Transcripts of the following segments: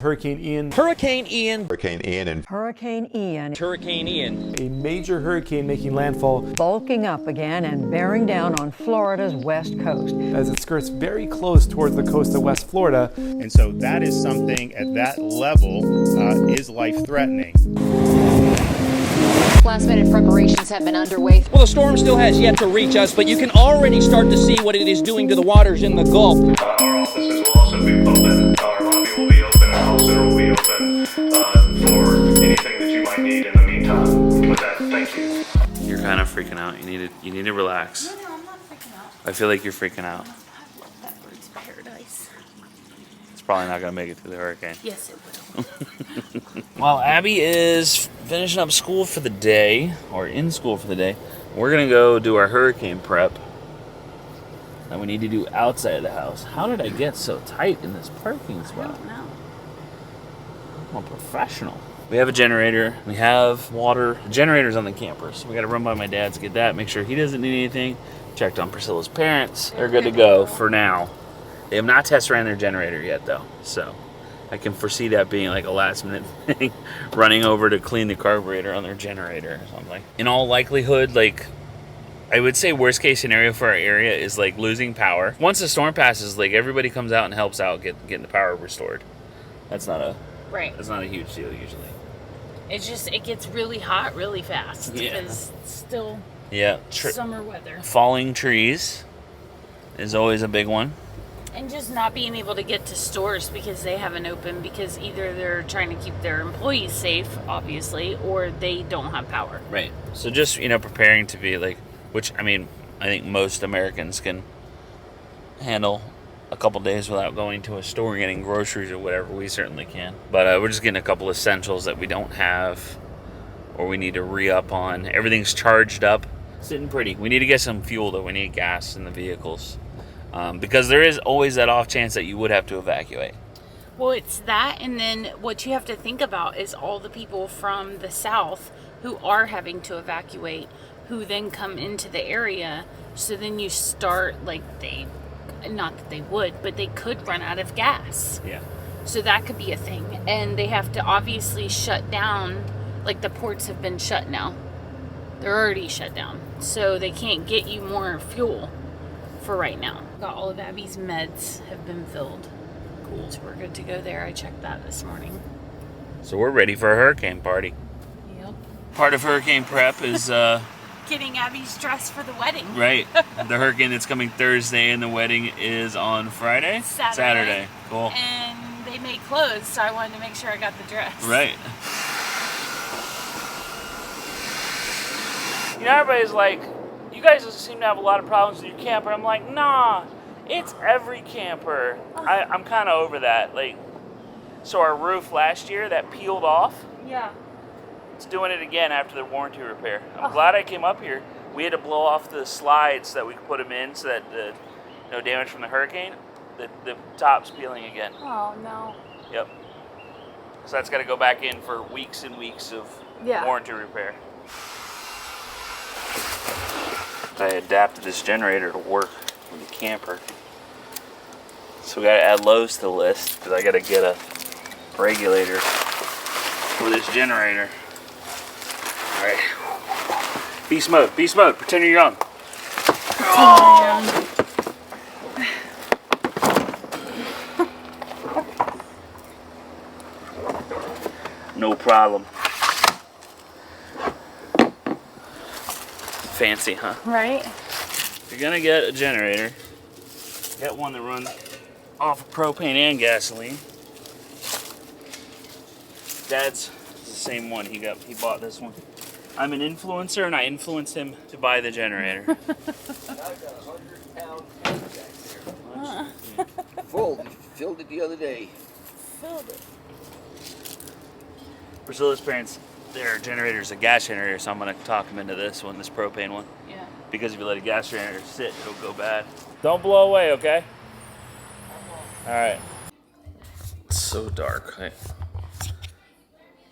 Hurricane Ian. Hurricane Ian. Hurricane Ian and Hurricane Ian. Hurricane Ian. A major hurricane making landfall Bulking up again and bearing down on Florida's west coast. as it skirts very close towards the coast of West Florida. And so that is something at that level is life-threatening. Last-minute preparations have been underway. Well, the storm still has yet to reach us, but you can already start to see what it is doing to the waters in the Gulf. Our offices will also be open. Our lobby will be open. Our call center will be open for anything that you might need in the meantime. With that, thank you. You're kind of freaking out. You need to relax. No, I'm not freaking out. I feel like you're freaking out. I love that bird's paradise. It's probably not gonna make it through the hurricane. Yes, it will. While Abby is finishing up school for the day, or in school for the day, we're gonna go do our hurricane prep that we need to do outside of the house. How did I get so tight in this parking I spot? don't know. I'm a professional. We have a generator, we have water. The generator's on the camper, so we gotta run by my dad's, get that, make sure he doesn't need anything. Checked on Priscilla's parents. They're good to go for now. They have not test ran their generator yet though, so I can foresee that being like a last minute thing, running over to clean the carburetor on their generator or something. In all likelihood, like, I would say worst case scenario for our area is like losing power. Once the storm passes, like everybody comes out and helps out getting the power restored. That's not a huge deal usually. It's just, it gets really hot really fast. Yeah. Because it's still summer weather. Falling trees is always a big one. And just not being able to get to stores because they haven't opened, because either they're trying to keep their employees safe, obviously, or they don't have power. Right. So just, preparing to be like, which, I mean, I think most Americans can handle a couple days without going to a store and getting groceries or whatever. We certainly can. But we're just getting a couple essentials that we don't have or we need to re-up on. Everything's charged up. Sitting pretty. We need to get some fuel, though. We need gas in the vehicles. Because there is always that off chance that you would have to evacuate. Well, it's that, and then what you have to think about is all the people from the south who are having to evacuate, who then come into the area. So then you start, not that they would, but they could run out of gas. Yeah. So that could be a thing. And they have to obviously shut down, like the ports have been shut now. They're already shut down. So they can't get you more fuel for right now. Got all of Abby's meds have been filled. Cool. So we're good to go there. I checked that this morning. So we're ready for a hurricane party. Yep. Part of hurricane prep is Getting Abby's dressed for the wedding. right. The hurricane that's coming Thursday and the wedding is on Friday? Saturday. Cool. And they made clothes, so I wanted to make sure I got the dress. Right. Everybody's like, you guys seem to have a lot of problems with your camper. I'm like, nah, it's every camper. I'm kind of over that. So our roof last year that peeled off, Yeah. it's doing it again after the warranty repair. I'm glad I came up here. We had to blow off the slides so that we could put them in so that no damage from the hurricane. The top's peeling again. Oh, no. Yep. So that's got to go back in for weeks and weeks of warranty repair. I adapted this generator to work with the camper. So we gotta add Lowe's to the list because I gotta get a regulator for this generator. All right. Beast mode, pretend you're young. No problem. Fancy, huh? Right? If you're gonna get a generator, get one that runs off of propane and gasoline. Dad's the same one. He bought this one. I'm an influencer and I influenced him to buy the generator. I've got a 100-pound tank back there. Full. Filled it the other day. Filled it. Priscilla's parents, their generator's a gas generator, so I'm gonna talk them into this one, this propane one. Yeah. Because if you let a gas generator sit, it'll go bad. Don't blow away, okay? All right. It's so dark.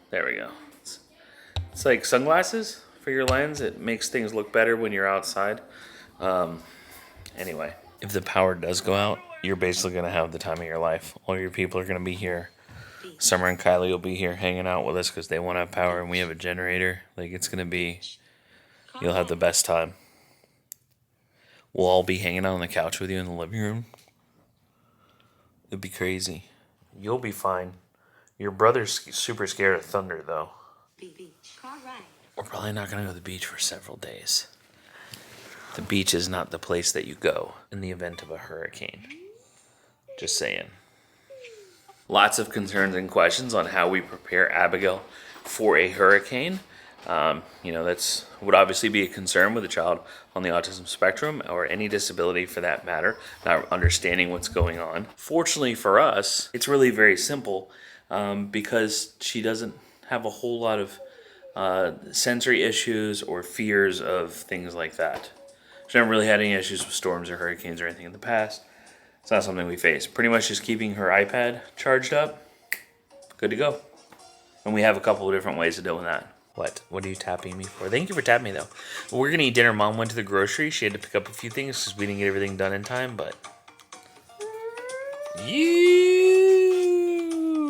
There we go. It's like sunglasses for your lens. It makes things look better when you're outside. Anyway, if the power does go out, you're basically gonna have the time of your life. All your people are gonna be here Summer and Kylie will be here hanging out with us because they won't have power and we have a generator. Like, it's going to be, you'll have the best time. We'll all be hanging out on the couch with you in the living room. It'd be crazy. You'll be fine. Your brother's super scared of thunder, though. We're probably not going to go to the beach for several days. The beach is not the place that you go in the event of a hurricane. Just saying. Lots of concerns and questions on how we prepare Abigail for a hurricane. That's would obviously be a concern with a child on the autism spectrum or any disability for that matter, not understanding what's going on. Fortunately for us, it's really very simple because she doesn't have a whole lot of sensory issues or fears of things like that. She hasn't really had any issues with storms or hurricanes or anything in the past. It's not something we face. Pretty much just keeping her iPad charged up, good to go. And we have a couple of different ways of doing that. What? What are you tapping me for? Thank you for tapping me, though. We're going to eat dinner. Mom went to the grocery. She had to pick up a few things because we didn't get everything done in time, but...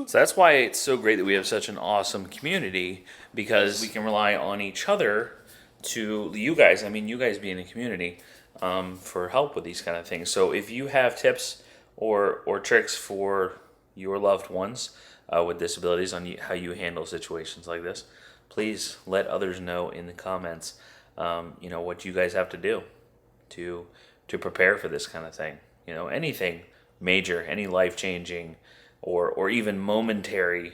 So that's why it's so great that we have such an awesome community, because we can rely on each other to you guys. I mean, you guys being a community for help with these kind of things. So if you have tips or tricks for your loved ones with disabilities on how you handle situations like this, please let others know in the comments, what you guys have to do to prepare for this kind of thing. Anything major, any life-changing or even momentary,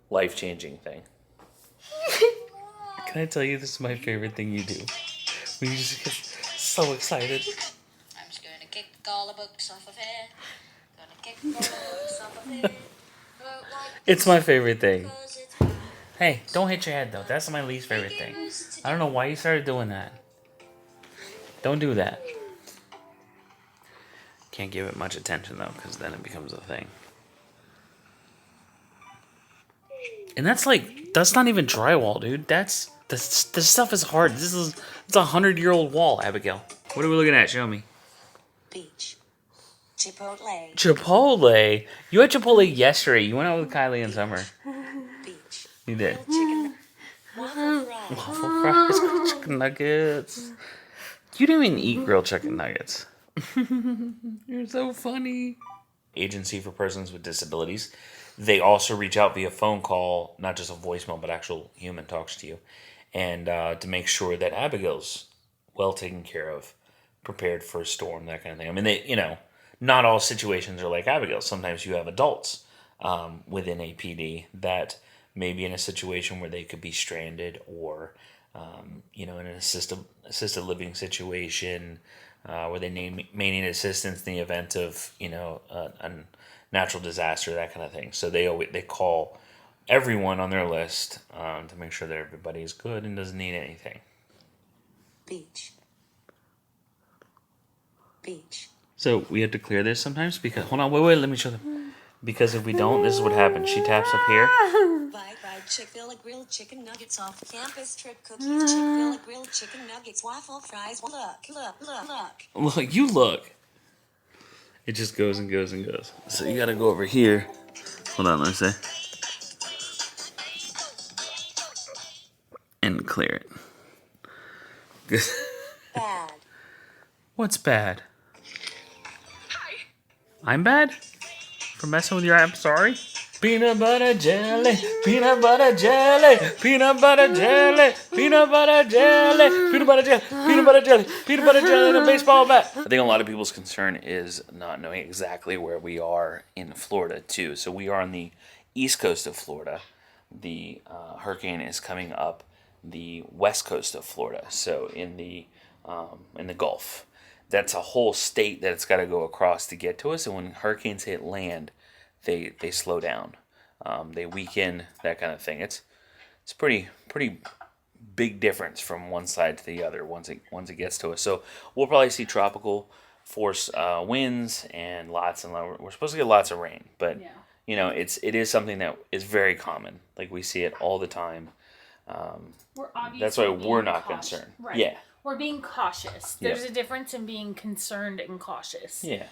life-changing thing. Can I tell you this is my favorite thing you do? When you just get so excited. I'm just going to kick all the books off of it. Gonna kick all the books off of it. It's my favorite thing. Hey, don't hit your head though. That's my least favorite thing. I don't know why you started doing that. Don't do that. Can't give it much attention though, because then it becomes a thing. And that's not even drywall, dude. This stuff is hard. It's a 100-year-old wall, Abigail. What are we looking at? Show me. Beach. Chipotle. Chipotle? You had Chipotle yesterday. You went out with Kylie in summer. Beach. You did. Chicken. Waffle fries. Waffle fries, grilled chicken nuggets. You didn't even eat grilled chicken nuggets. You're so funny. Agency for Persons with Disabilities. They also reach out via phone call, not just a voicemail, but actual human talks to you, and to make sure that Abigail's well taken care of, prepared for a storm, that kind of thing. I mean, not all situations are like Abigail. Sometimes you have adults within a PD that may be in a situation where they could be stranded or, in an assisted living situation where they may need assistance in the event of, a natural disaster, that kind of thing. So they call everyone on their list to make sure that everybody is good and doesn't need anything. Beach. Beach. So we have to clear this sometimes because hold on, wait, let me show them. Because if we don't, this is what happens. She taps up here. Bite, Chick-fil-A grilled chicken nuggets off campus trip cookies. Chick-fil-A grilled chicken nuggets, waffle fries. Look, you look. It just goes and goes and goes. So you gotta go over here. Hold on, let me see. And clear it. Bad. What's bad? I'm bad? For messing with your app? Sorry? Peanut butter jelly, peanut butter jelly, peanut butter jelly, peanut butter jelly, peanut butter jelly, peanut butter jelly, peanut butter jelly, and a baseball bat. I think a lot of people's concern is not knowing exactly where we are in Florida too. So we are on the east coast of Florida. The hurricane is coming up the west coast of Florida. So in the Gulf. That's a whole state that it's got to go across to get to us. And when hurricanes hit land, they slow down, they weaken, that kind of thing. It's pretty big difference from one side to the other once it gets to us. So we'll probably see tropical force winds and we're supposed to get lots of rain, but it is something that is very common. Like we see it all the time. That's why we're not concerned. Right. Yeah. We're being cautious. There's a difference in being concerned and cautious. Yeah.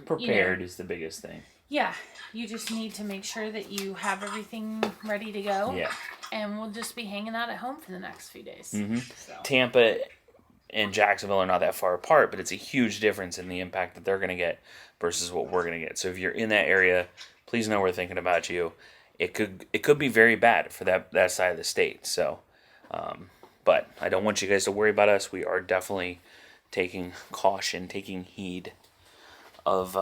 Prepared is the biggest thing. Yeah, you just need to make sure that you have everything ready to go. Yeah. And we'll just be hanging out at home for the next few days. So. Tampa and Jacksonville are not that far apart, but it's a huge difference in the impact that they're going to get versus what we're going to get. So if you're in that area, please know we're thinking about you. It could be very bad for that side of the state. So, but I don't want you guys to worry about us. We are definitely taking caution, taking heed of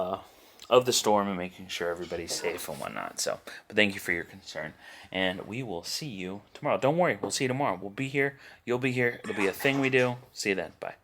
the storm and making sure everybody's safe and whatnot. So, but thank you for your concern, and we will see you tomorrow. Don't worry, we'll see you tomorrow. We'll be here. You'll be here. It'll be a thing we do. See you then. Bye.